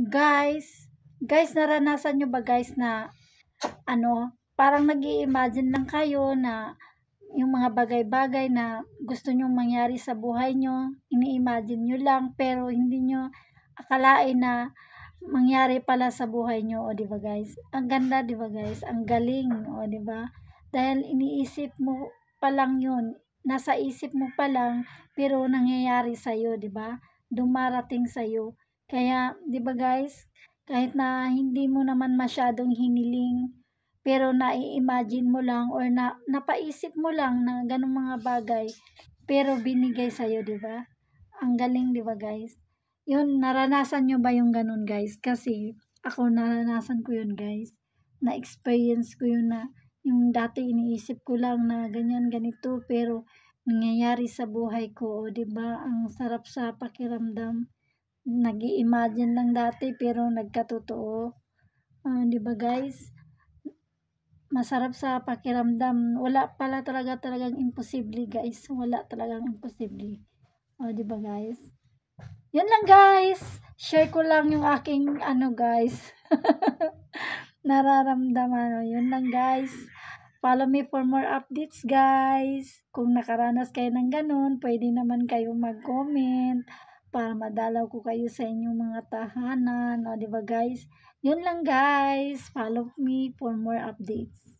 Guys, naranasan nyo ba guys na parang nag-i-imagine lang kayo na yung mga bagay-bagay na gusto nyong mangyari sa buhay nyo, ini-imagine nyo lang pero hindi nyo akalain na mangyari pala sa buhay nyo, o di ba guys? Ang ganda, di ba guys? Ang galing, o di ba? Dahil iniisip mo pa lang yun, nasa isip mo pa lang pero nangyayari sa iyo, di ba? Dumarating sa iyo. Kaya, di ba guys, kahit na hindi mo naman masyadong hiniling, pero nai-imagine mo lang or napaisip mo lang na ganung mga bagay, pero binigay sa iyo, di ba? Ang galing, di ba guys? Yun, naranasan nyo ba yung ganun guys? Kasi ako naranasan ko yun guys. Na-experience ko yun na yung dati iniisip ko lang na ganyan, ganito, pero nangyayari sa buhay ko, o di ba? Ang sarap sa pakiramdam. Nag-i-imagine lang dati pero nagkatotoo. Di ba guys? Masarap sa pakiramdam. Wala pala talagang imposible guys. Wala talagang imposible. O di ba guys? Yun lang guys. Share ko lang yung aking guys. Nararamdaman. Yun lang guys. Follow me for more updates guys. Kung nakaranas kayo ng ganun, pwede naman kayo mag-comment para madalaw ko kayo sa inyong mga tahanan. O, diba guys? Yun lang guys. Follow me for more updates.